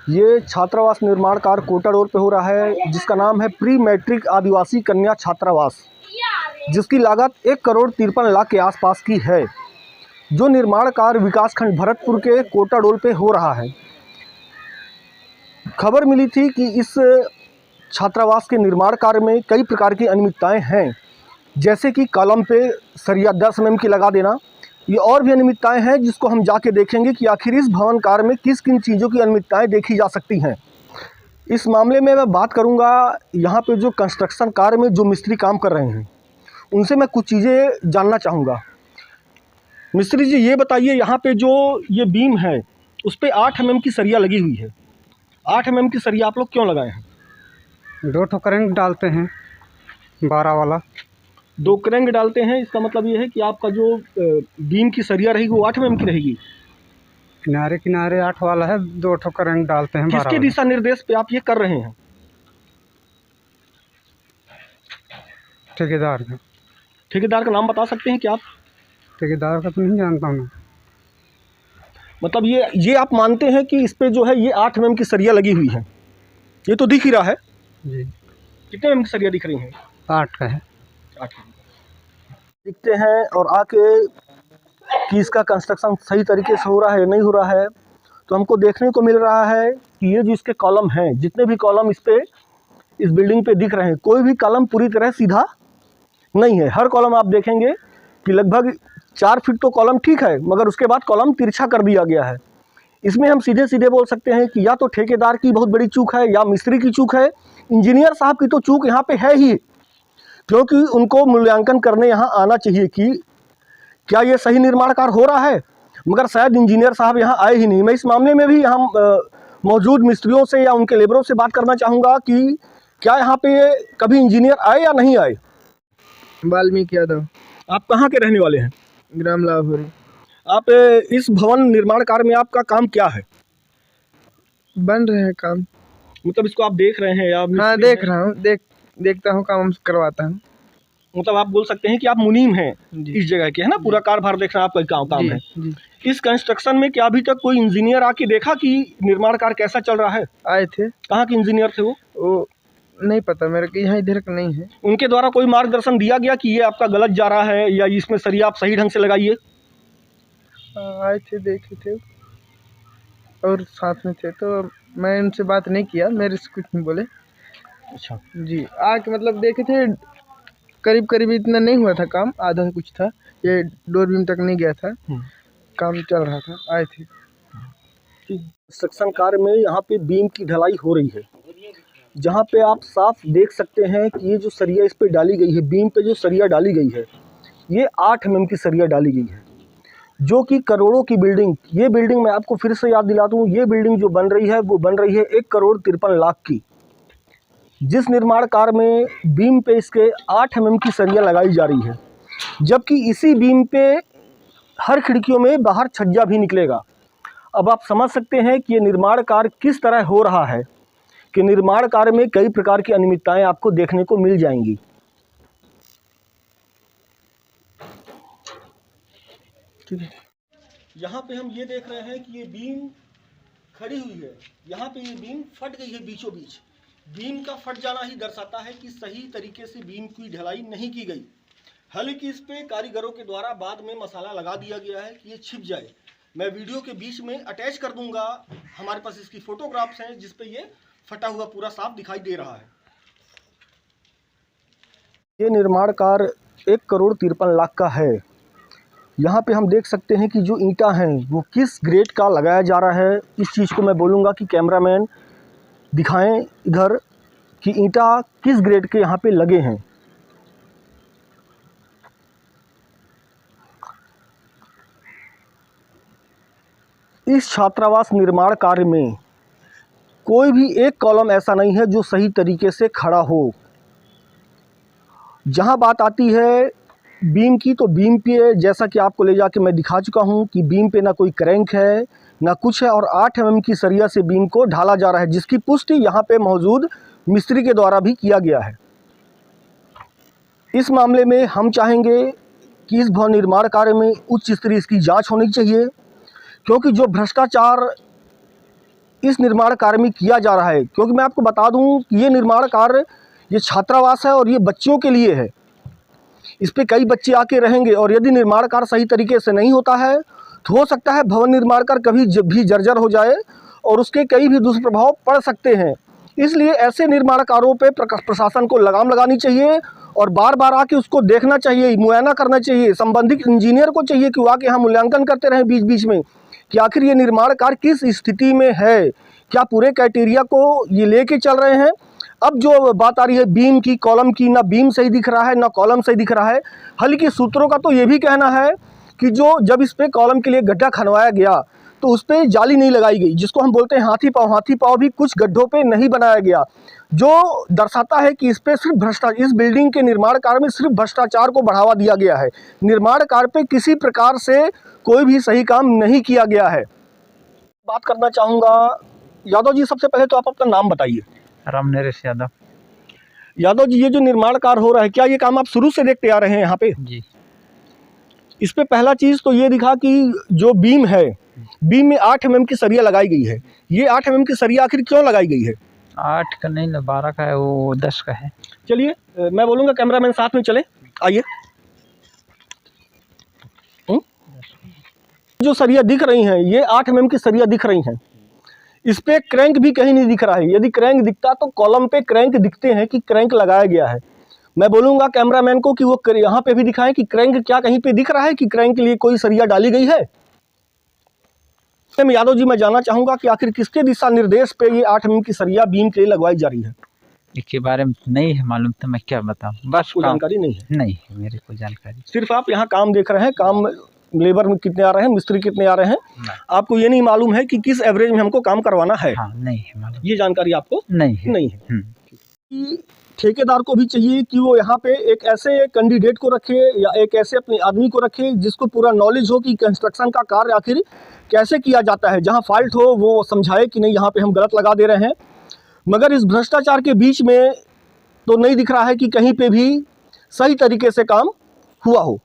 ये छात्रावास निर्माण कार्य कोटा रोड पे हो रहा है, जिसका नाम है प्री मैट्रिक आदिवासी कन्या छात्रावास, जिसकी लागत 1,53,00,000 के आसपास की है, जो निर्माण कार्य विकासखंड भरतपुर के कोटा रोड पे हो रहा है। खबर मिली थी कि इस छात्रावास के निर्माण कार्य में कई प्रकार की अनियमितताएं हैं, जैसे कि कॉलम पे सरिया 10 mm की लगा देना। ये और भी अनियमितताएं हैं जिसको हम जाके देखेंगे कि आखिर इस भवन कार्य में किस किन चीज़ों की अनियमितताएं देखी जा सकती हैं। इस मामले में मैं बात करूंगा यहाँ पे जो कंस्ट्रक्शन कार्य में जो मिस्त्री काम कर रहे हैं, उनसे मैं कुछ चीज़ें जानना चाहूँगा। मिस्त्री जी, ये बताइए, यहाँ पे जो ये बीम है उस पर 8 mm की सरिया लगी हुई है। 8 mm की सरिया आप लोग क्यों लगाए हैं? 2 ठो करंट डालते हैं, 12 वाला। 2 करंट डालते हैं, इसका मतलब ये है कि आपका जो बीम की सरिया रहेगी वो 8 mm की रहेगी। किनारे किनारे 8 वाला है, 2 ठो करंट डालते हैं 12 किसके दिशा निर्देश पे आप ये कर रहे हैं? ठेकेदार का। ठेकेदार का नाम बता सकते हैं क्या आप? ठेकेदार का तो नहीं जानता हूँ। मतलब ये आप मानते हैं कि इस पे जो है ये 8 mm की सरिया लगी हुई है? ये तो दिख ही रहा है जी। कितने mm की सरिया दिख रही हैं? 8 का है। 8 दिखते हैं। और आके कि इसका कंस्ट्रक्शन सही तरीके से हो रहा है या नहीं हो रहा है, तो हमको देखने को मिल रहा है कि ये जो इसके कॉलम हैं, जितने भी कॉलम इस बिल्डिंग पे दिख रहे हैं, कोई भी कॉलम पूरी तरह सीधा नहीं है। हर कॉलम आप देखेंगे कि लगभग 4 फीट तो कॉलम ठीक है, मगर उसके बाद कॉलम तिरछा कर दिया गया है। इसमें हम सीधे सीधे बोल सकते हैं कि या तो ठेकेदार की बहुत बड़ी चूक है या मिस्त्री की चूक है। इंजीनियर साहब की तो चूक यहाँ पे है ही, क्योंकि उनको मूल्यांकन करने यहाँ आना चाहिए कि क्या ये सही निर्माण कार्य हो रहा है, मगर शायद इंजीनियर साहब यहाँ आए ही नहीं। मैं इस मामले में भी हम मौजूद मिस्त्रियों से या उनके लेबरों से बात करना चाहूँगा कि क्या यहाँ पे कभी इंजीनियर आए या नहीं आए। वाल्मीकि यादव। आप कहाँ के रहने वाले हैं? ग्राम लाहौरी। आप इस भवन निर्माण कार्य में आपका काम क्या है? बन रहे हैं काम। मतलब इसको आप देख रहे हैं या? हाँ, देख रहा हूँ, देखता हूँ, काम करवाता हूँ। मतलब आप बोल सकते हैं कि आप मुनीम हैं इस जगह के, है ना? पूरा कार्यभार देखना आपका काम है। जी। इस कंस्ट्रक्शन में क्या अभी तक कोई इंजीनियर आके देखा कि निर्माण कार्य कैसा चल रहा है? आए थे। कहाँ के इंजीनियर थे वो? नहीं पता मेरे को, यहाँ इधर का नहीं है। उनके द्वारा कोई मार्गदर्शन दिया गया कि ये आपका गलत जा रहा है या इसमें सरिया आप सही ढंग से लगाइए? आए थे, देखे थे और साथ में थे, तो मैं उनसे बात नहीं किया, मेरे से कुछ नहीं बोले। अच्छा जी। आके मतलब देखे थे, करीब इतना नहीं हुआ था काम, आधा कुछ था, ये डोर बीम तक नहीं गया था, काम चल रहा था। आए थे। कंस्ट्रक्शन कार्य में यहाँ पे बीम की ढलाई हो रही है, जहाँ पे आप साफ देख सकते हैं कि ये जो सरिया इस पे डाली गई है, बीम पे जो सरिया डाली गई है, ये 8 mm की सरिया डाली गई है, जो कि करोड़ों की बिल्डिंग, ये बिल्डिंग मैं आपको फिर से याद दिला दूँ, ये बिल्डिंग जो बन रही है वो बन रही है 1,53,00,000 की, जिस निर्माण कार्य में बीम पे इसके 8 mm की सरिया लगाई जा रही है, जबकि इसी बीम पे हर खिड़कियों में बाहर छज्जा भी निकलेगा। अब आप समझ सकते हैं कि ये निर्माण कार्य किस तरह हो रहा है, कि निर्माण कार्य में कई प्रकार की अनियमितताएं आपको देखने को मिल जाएंगी। ठीक है, यहाँ पे हम ये देख रहे हैं कि ये बीम खड़ी हुई है, यहाँ पे ये बीम फट गई है बीचों बीच। बीम का फट जाना ही दर्शाता है कि सही तरीके से बीम की ढलाई नहीं की गई। हालांकि इस पे कारीगरों के द्वारा बाद में मसाला लगा दिया गया है कि ये छिप जाए। मैं वीडियो के बीच में अटैच कर दूंगा, हमारे पास इसकी फोटोग्राफ्स हैं जिस पे ये फटा हुआ पूरा साफ दिखाई दे रहा है। ये निर्माण कार्य 1,53,00,000 का है। यहाँ पे हम देख सकते हैं कि जो ईंटा हैं वो किस ग्रेड का लगाया जा रहा है। इस चीज़ को मैं बोलूँगा कि कैमरामैन दिखाएं इधर कि ईंटा किस ग्रेड के यहाँ पे लगे हैं। इस छात्रावास निर्माण कार्य में कोई भी एक कॉलम ऐसा नहीं है जो सही तरीके से खड़ा हो। जहाँ बात आती है बीम की, तो बीम पे जैसा कि आपको ले जाके मैं दिखा चुका हूँ कि बीम पे ना कोई क्रैंक है ना कुछ है, और 8 mm की सरिया से बीम को ढाला जा रहा है, जिसकी पुष्टि यहाँ पे मौजूद मिस्त्री के द्वारा भी किया गया है। इस मामले में हम चाहेंगे कि इस भवन निर्माण कार्य में उच्च स्तरीय इसकी जाँच होनी चाहिए, क्योंकि जो भ्रष्टाचार इस निर्माण कार्य में किया जा रहा है। क्योंकि मैं आपको बता दूं कि ये निर्माण कार्य ये छात्रावास है और ये बच्चों के लिए है। इस पे कई बच्चे आके रहेंगे और यदि निर्माण कार्य सही तरीके से नहीं होता है तो हो सकता है भवन निर्माण कार्य कभी भी जर्जर हो जाए और उसके कई भी दुष्प्रभाव पड़ सकते हैं। इसलिए ऐसे निर्माण कार्यों पे प्रशासन को लगाम लगानी चाहिए और बार बार आके उसको देखना चाहिए, मुआयना करना चाहिए। संबंधित इंजीनियर को चाहिए कि वो आके यहाँ मूल्यांकन करते रहें बीच बीच में कि आखिर ये निर्माण कार्य किस स्थिति में है, क्या पूरे क्राइटेरिया को ये लेके चल रहे हैं। अब जो बात आ रही है बीम की, कॉलम की, ना बीम सही दिख रहा है ना कॉलम सही दिख रहा है। हालांकि सूत्रों का तो ये भी कहना है कि जो जब इस पे कॉलम के लिए गड्ढा खनवाया गया तो उस पर जाली नहीं लगाई गई, जिसको हम बोलते हैं हाथी पाँव भी कुछ गड्ढों पे नहीं बनाया गया, जो दर्शाता है कि इस पे सिर्फ भ्रष्टाचार, इस बिल्डिंग के निर्माण कार्य में सिर्फ भ्रष्टाचार को बढ़ावा दिया गया है। निर्माण कार्य पे किसी प्रकार से कोई भी सही काम नहीं किया गया है। बात करना चाहूँगा यादव जी, सबसे पहले तो आप अपना नाम बताइए। राम नरेश यादव। यादव जी, ये जो निर्माण कार्य हो रहा है क्या ये काम आप शुरू से देखते आ रहे हैं यहाँ पे? जी। इस पे पहला चीज़ तो ये दिखा कि जो बीम है, बीम में 8 mm की सरिया लगाई गई है। ये 8 mm की सरिया आखिर क्यों लगाई गई है? 8 का नहीं, 12 का है, वो 10 का है। चलिए मैं बोलूँगा कैमरामैन साथ में चले, आइए। जो सरिया दिख रही हैं ये 8 mm की सरिया दिख रही हैं। इस पे क्रैंक भी कहीं नहीं दिख रहा है। यदि क्रैंक दिखता तो कॉलम पे क्रैंक दिखते हैं कि क्रैंक लगाया गया है। मैं बोलूँगा कैमरामैन को कि वो यहाँ पे भी दिखाएं कि क्रैंक क्या कहीं पे दिख रहा है कि क्रैंक के लिए कोई सरिया डाली गई है। यादव जी, मैं जानना चाहूँगा कि आखिर किसके दिशा निर्देश पे ये 8 mm की सरिया बीम के लिए लगवाई जा रही है? इसके बारे में नहीं है मालूम, तो मैं क्या बताऊँ, बस कोई जानकारी नहीं है? नहीं है मेरे को जानकारी। सिर्फ आप यहाँ काम देख रहे हैं, काम लेबर में कितने आ रहे हैं, मिस्त्री कितने आ रहे हैं, आपको ये नहीं मालूम है कि किस एवरेज में हमको काम करवाना है? हाँ, नहीं है मालूम। ये जानकारी आपको नहीं है। नहीं है। ठेकेदार को भी चाहिए कि वो यहाँ पे एक ऐसे कैंडिडेट को रखे या एक ऐसे अपने आदमी को रखे जिसको पूरा नॉलेज हो कि कंस्ट्रक्शन का कार्य आखिर कैसे किया जाता है। जहाँ फॉल्ट हो वो समझाए कि नहीं यहाँ पे हम गलत लगा दे रहे हैं। मगर इस भ्रष्टाचार के बीच में तो नहीं दिख रहा है कि कहीं पे भी सही तरीके से काम हुआ हो।